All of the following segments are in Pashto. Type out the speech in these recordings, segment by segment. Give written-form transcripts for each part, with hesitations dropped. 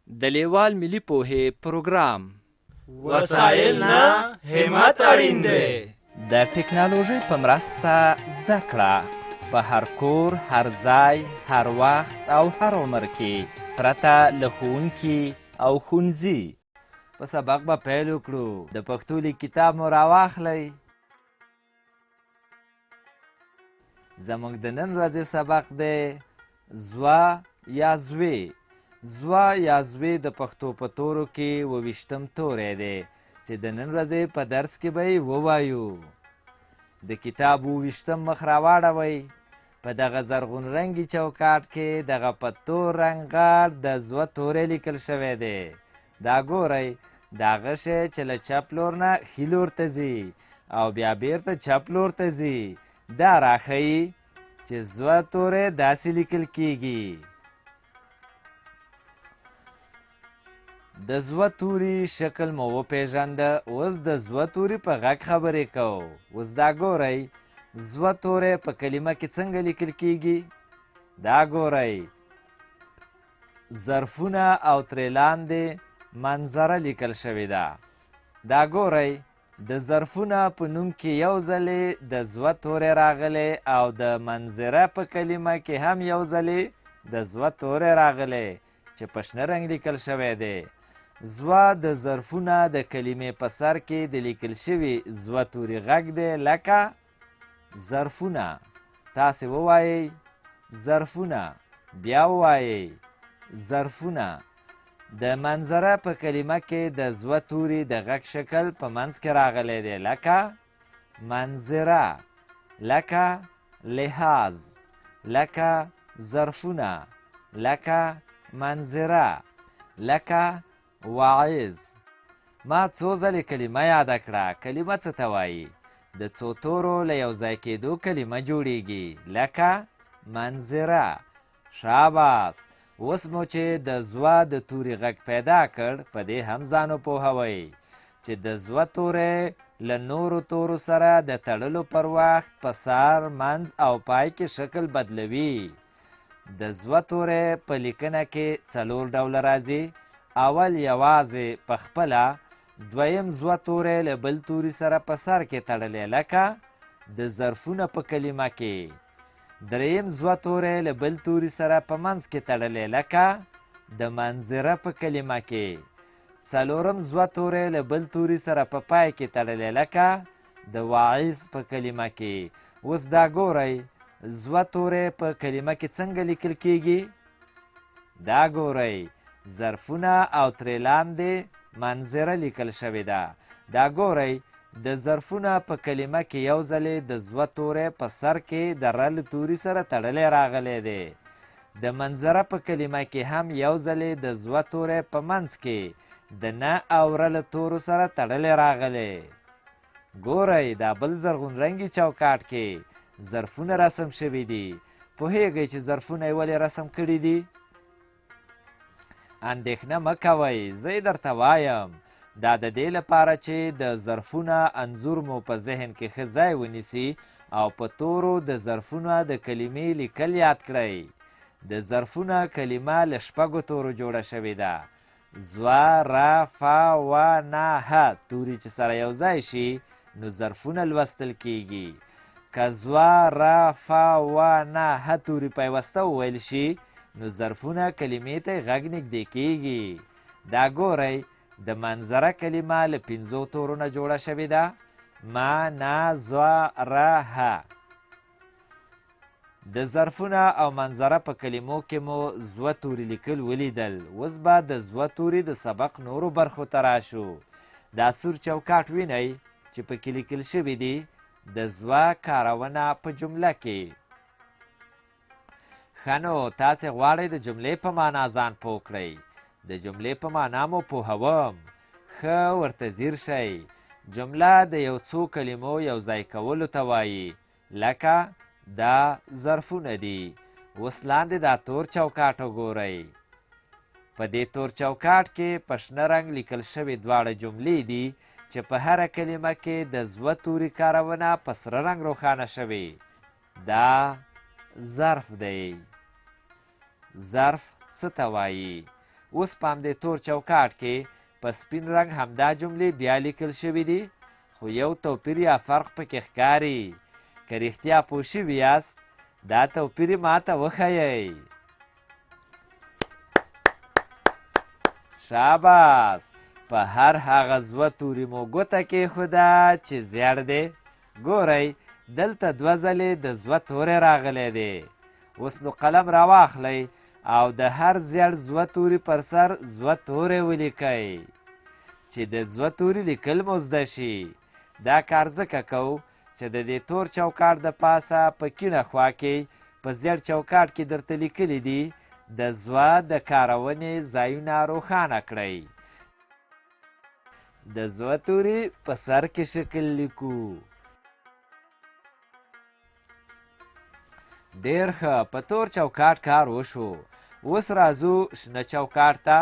د لیوال ملي پوهې پروګرام وسایل نه همت اړین دی. د ټکنالوژۍ په مرسته زده کړه په هر کور، هر ځای، هر وخت او هر عمر کې پرته له ښوونکي او ښوونځي. په سبق به پیل وکړو. د پښتو لیک کتاب مو راواخلئ. زموږ د نن ورځې سبق دی زوا یا زوی. زوا یا زوی د پښتو په تورو کې 28م توری دی چې د نن ورځې په درس کې به یې ووایو. د کتاب 28م مخ راواړوئ. په دغه زرغون رنګي چوکاټ کې دغه په تور رنګ غاړ د زوه توری لیکل شوی دی. دا ګورئ، دا هغه شی چې له چپ لور نه ښي لور ته ځي او بیا بیرته چپ لور ته ځي. دا راښیي چې زوه توری داسې لیکل کیږي. د زوه توري شکل مو وپېژنده. اوس د زوه توري په غږ خبرې کوو. اوس دا ګورئ، زوه توری په کلمه کې څنګه لیکل کیږي. دا ګورئ، ظرفونه او ترې لاندې منظره لیکل شوې ده. دا ګورئ، د ظرفونه په نوم کې یو ځلې د زوه توری راغلی او د منظره په کلمه کې هم یو ځلې د زوه توری راغلی چې په شنه رنګ لیکل شوی دی. زوه د ظرفونه د کلمې په سر کې د لیکل شوي زوه توري غږ دی لکه ظرفونه. تاسې ووایئ ظرفونه، بیا ووایئ ظرفونه. د منظره په کلمه کې د زوه توري د غږ شکل په منځ کې راغلی دی لکه منظره، لکه لحاظ، لکه ظرفونه، لکه منظره، لکه واعظ. ما څو ځلې کلمه یاده کړه. کلمه څه ته وایي؟ د څو تورو له یو ځای کېدو کلمه جوړیږي لکه منظره. شاباس. اوس مو چې د زوه د توري غږ پیدا کړ، په دې هم ځان وپوهوئ چې د زوه توری له نورو تورو سره د تړلو پر وخت په سر، منځ او پای کې شکل بدلوي. د زوه توری په لیکنه کې 4 ډوله راځي. اول یوازې په خپله، دویم زوه توری له بل توري سره په سر کې تړلی لکه د ظرفونه په کلمه کې. دریم زوه توری له بل توري سره په منځ کې تړلی لکه د منظره په کلمه کې. څلورم زوه توری له بل توري سره په پای کې تړلی لکه د واعظ په کلمه کې. اوس دا ګورئ، زوه توری په کلمه کې څنګه لیکل کیږي. دا ګورئ، ظرفونه او ترې لاندې منظره لیکل شوې ده. دا ګورئ، د ظرفونه په کلمه کې یو ځلې د زوه توری په سر کې د ر له توري سره تړلی راغلی دی. د منظره په کلمه کې هم یو ځلې د زوه توری په منځ کې د نه او ر له تورو سره تړلی راغلی. ګورئ، دا بل زرغون رنګي چوکاټ کې ظرفونه رسم شوي دي. پوهیږئ چې ظرفونه یې ولې رسم کړي دي؟ اندېښنه مه کوئ، زه یې درته وایم. دا د دې لپاره چې د ظرفونه انځور مو په ذهن کې ښه ځای ونیسي او په تورو د ظرفونه د کلمې لیکل یاد کړئ. د ظرفونه کلمه له 6 تورو جوړه شوې ده. زوه، ره، فه، وه، نه، ه توري چې سره یو ځای شي نو ظرفونه لوستل کیږي. که زوه، ره، فه، وه، نه، ه توري پیوسته وویل شي نو ظرفونه کلمې ته غږ نږدې کیږي. دا ګورئ، د منظره کلمه له 5 تورو نه جوړه شوې ده. ما، نه، زوه، ره، ه. د ظرفونه او منظره په کلمو کې مو زوه توري لیکل ولیدل. اوس به د زوه توري د سبق نورو برخو ته راشو. دا سور چوکاټ وینئ چې پکې لیکل شوي دي د زوه کارونه په جمله کې. ښه نو، تاسې غواړئ د جملې په معنا ځان پوه کړئ. د جملې په معنا مو پوهوم. ښه، ورته ځیر شئ. جمله د یو څو کلمو یو ځای کولو ته وایي. لکه دا ظرفونه دي. اوس لاندې دا تور چوکاټ وګورئ. په دې تور چوکاټ کې په شنه رنګ لیکل شوي 2 جملې دي چې په هره کلمه کې د زوه توري کارونه په سره رنګ روښانه شوي. دا ظرف دی. ظرف څه ته وایي؟ اوس په همدې تور چوکاټ کې په سپین رنګ همدا جملې بیا لیکل شوي دي، خو یو توپیر یا فرق پکې ښکاري. که رښتیا پوه شوي یاست دا توپیر یې ماته وښیئ. شاباس. په هر هغه زوه توري مو ګوته کېښوده چې زیړ دی. ګورئ دلته دوه ځلې د زوه توری راغلی دی. اوس نو قلم راواخلئ او د هر زیړ زوه توري پر سر زوه توری ولیکئ چې د زوه توري لیکل مو زده شي. دا کار ځکه کوو چې د دې تور چوکاټ د پاسه په کیڼه خوا کې په زیړ چوکاټ کې درته لیکلي دي د زوه د کارونې ځایونه روښانه کړئ. د زوه توري په سر کې شکل لیکو. ډېر ښه. په تور چوکاټ کار وشو. اوس راځو شنه چوکاټ ته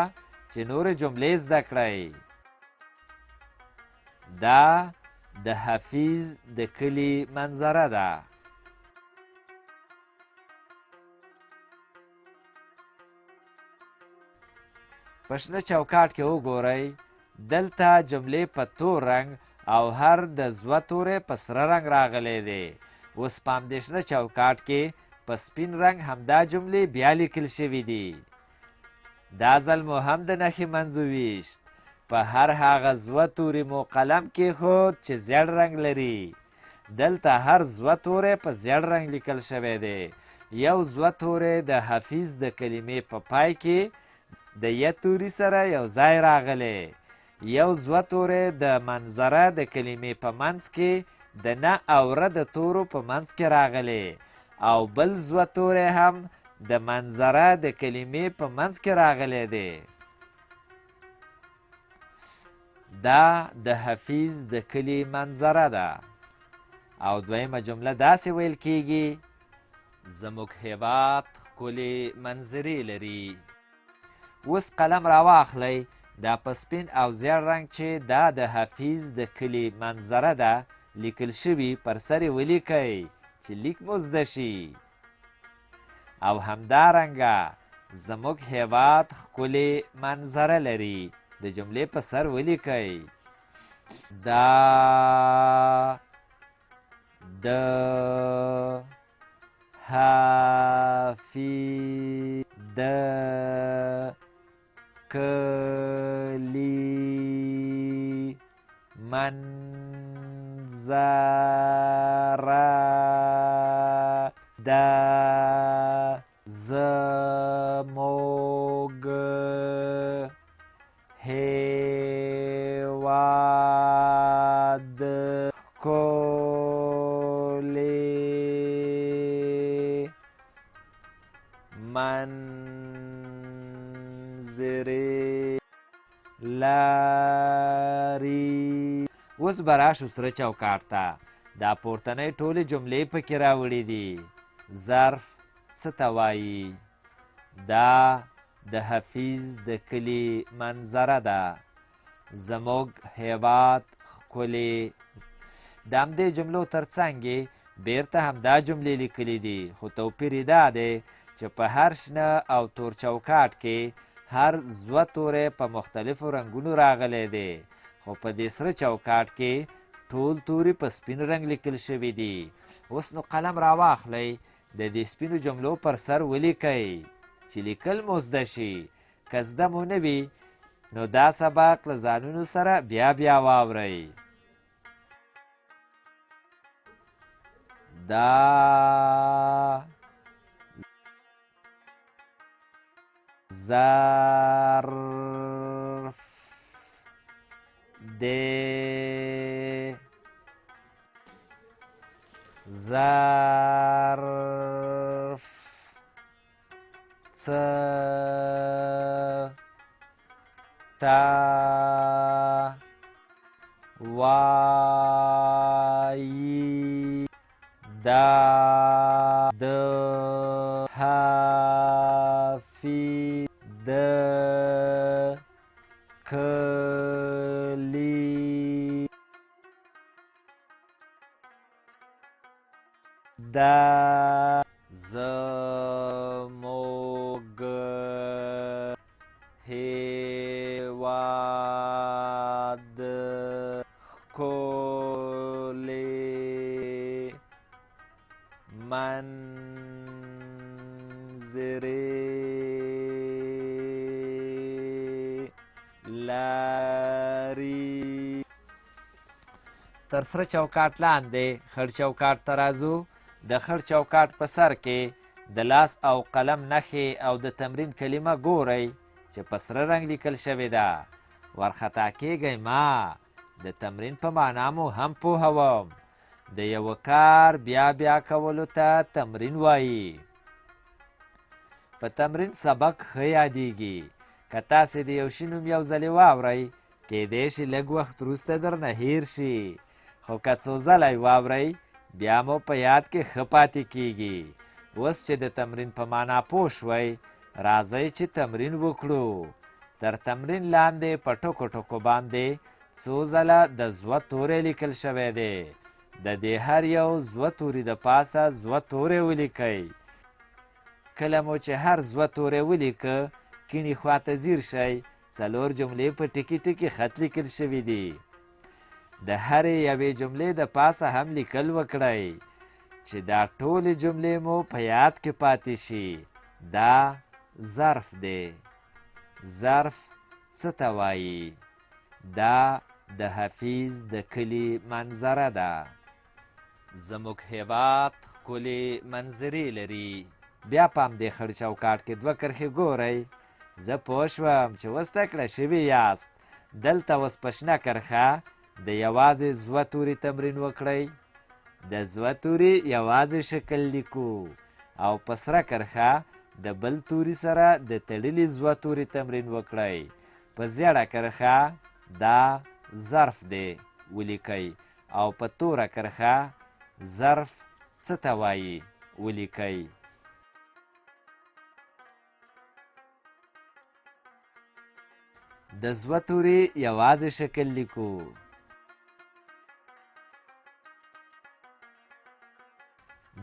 چې نورې جملې زده کړئ. دا د حفیظ د کلي منظره ده. په شنه چوکاټ کې وګورئ دلته جملې په تور رنګ او هر د زوه توری په سره رنګ راغلی دی. اوس په همدې شنه چوکاټ کې په سپین رنګ همدا جملې بیا لیکل شوي دي. دا ځل مو هم د نښې منځ وویشت. په هر هغه زوه توري مو قلم کېښود چې زیړ رنګ لري. دلته هر زوه توری په زیړ رنګ لیکل شوی دی. یو زوه توری د حفیظ د کلمې په پای کې د ی توري سره یو ځای راغلی. یو زوه توری د منظره د کلمې په منځ کې د نه او ره د تورو په منځ کې راغلی او بل زوه توری هم د منظره د کلمې په منځ کې راغلی دی. دا د حفیظ د کلي منظره ده. او دویمه جمله داسې ویل کیږي زموږ هیواد ښکلې منظرې لري. اوس قلم راواخلئ دا په سپین او زیړ رنګ چې دا د حفیظ د کلي منظره ده لیکل شوي پر سر یې ولیکئ چې لیک مو زده شي. او همدارنګه زموږ هیواد ښکلې منظره لري د جملې په سر ولیکئ. دا د حفیظ د کلي منظره ده. زموږ هیواد ښکلې منظرې لري. اوس به راشو سره چوکاټ ته. دا پورتنۍ ټولې جملې پکې راوړي دي. ظرف څه ته وایي؟ دا د حفیظ د کلي منظره ده. زموږ هیواد ښکلې. د همدې جملو تر څنګ یې بیرته همدا جملې لیکلي دي، خو توپیر یې دا دی چې په هر شنه او تور چوکاټ کې هر زوه توری په مختلفو رنګونو راغلی دی، خو په دې سره چوکاټ کې ټول توري په سپین رنګ لیکل شوي دي. اوس نو قلم راواخلئ د دې سپینو جملو پر سر ولیکئ چې لیکل مو زده شي. که زده مو نه وي نو دا سبق له ځانونو سره بیا بیا واورئ. دا ظرف دی. ظرف څه ته وایي؟ دا د حفیظ د کلي دا زموږ هیواد لاري. تر سره چوکاټ لاندې خړ چوکاټ ته راځو. د خړ چوکاټ په سر کې د لاس او قلم نښې او د تمرین کلمه ګورئ چې په سره رنګ لیکل شوې ده. ورخطا کیږئ ما، د تمرین په معنا مو هم پوهوم. د یوه کار بیا بیا کولو ته تمرین وایي. په تمرین سبق ښه یادیږي. که تاسې د یو شي نوم یو ځلې واورئ کیدی شي لږ وخت وروسته درنه هیر شي، خو که څو ځله یې واورئ بیا مو په یاد کې ښه پاتې کیږي. اوس چې د تمرین په معنا پوه شوئ راځئ چې تمرین وکړو. تر تمرین لاندې په ټکو ټکو باندې څو ځله د زوه توری لیکل شوی دی. د دې هر یو زوه توري د پاسه زوه توری ولیکئ. کله مو چې هر زوه توری ولیکه کیڼې خواته ځیر شئ، 4 جملې په ټکي ټکي خط لیکل شوي دي. د هرې یوې جملې د پاسه هم لیکل وکړئ چې دا ټولې جملې مو په یاد کې پاتې شي. دا ظرف دی. ظرف څه ته وایي؟ دا د حفیظ د کلي منظره ده. زموږ هیواد ښکلې منظرې لري. بیا په همدې خړ چوکاټ کې 2 کرښې ګورئ. زه پوه شوم چې اوس زده کړه شوي یاست. دلته اوس په شنه کرښه د یوازې زوه توري تمرین وکړئ. د زوه توري یوازې شکل لیکو او په سره کرښه د بل توري سره د تړلي زوه توري تمرین وکړئ. په زیړه کرښه دا ظرف دی ولیکئ او په توره کرښه ظرف څه ته وایي ولیکئ. د زوه توري یوازې شکل لیکو.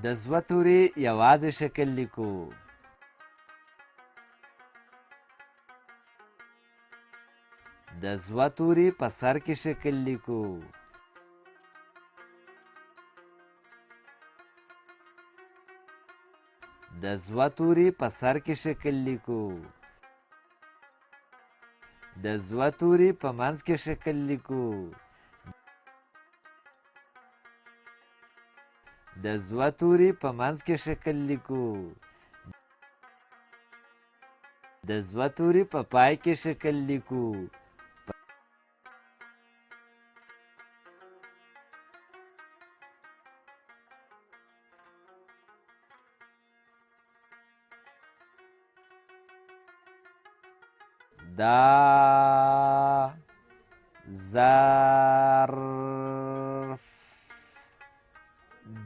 د زوه توري یوازې شکل لیکو. د زوه توري په سر کې شکل لیکو. د زوه توري په سر کې شکل لیکو. د زوه توري په منځ کې شکل لیکو. د زوه توري په منځ کې شکل لیکو. د زوه توري په پای کې شکل لیکو. دا ظرف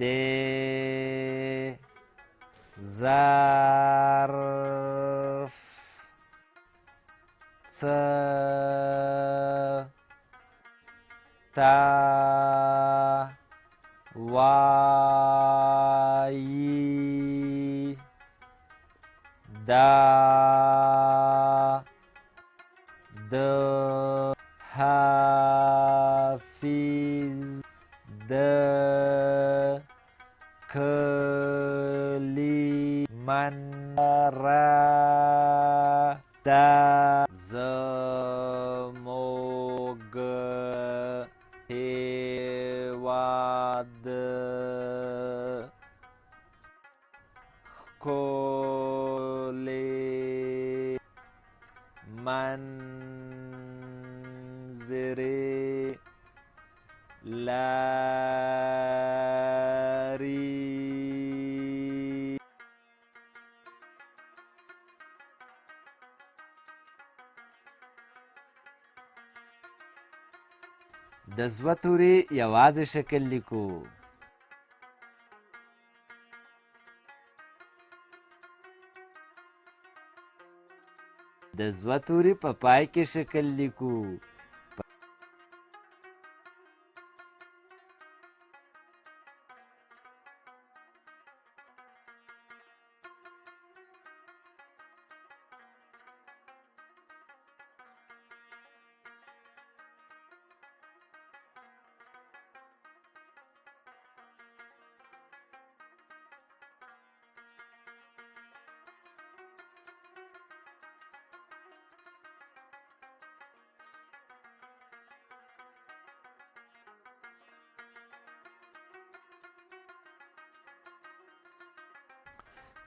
دی. ظرف څه ته وایي؟ دا د حافظ د کلي منظره ده. زموږ هیواد ښکلې منظرې لري. د زوه توري یوازې شکل لیکو. د زوه توري په پای کې شکل لیکو.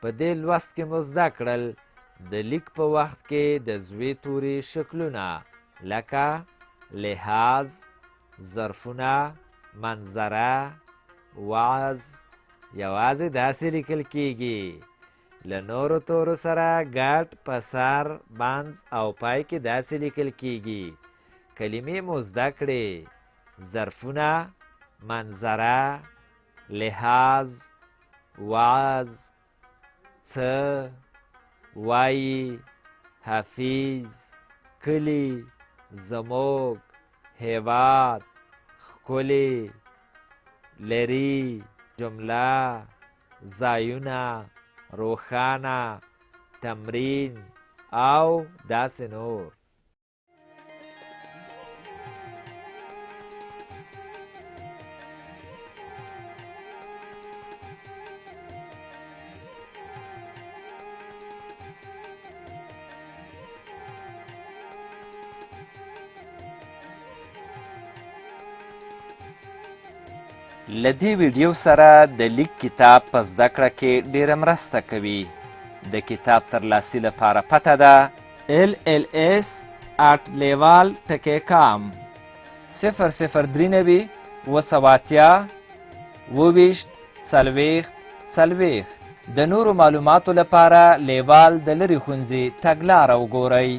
په دې لوست کې مو زده کړل د لیک په وخت کې د زوی توري شکلونه لکه لحاظ، ظرفونه، منظره، وعظ یوازې داسې لیکل کیږي. له نورو تورو سره ګډ په سر، منځ او پای کې داسې لیکل کیږي. کلمې مو زده کړې: ظرفونه، منظره، لحاظ، وعظ، څه، وایي، حفیظ، کلی، زموږ، هیواد، ښکلي، لري، جمله، ځایونه، روښانه، تمرین او داسې نور. له دې ویډیو سره د لیک کتاب په زده کړه کې ډیره مرسته کوي. د کتاب ترلاسي لپاره پته ده LLS@leval.com 003 280 40 د نورو معلوماتو لپاره لیوال د لرې ښوونځي تګلاره وګورئ.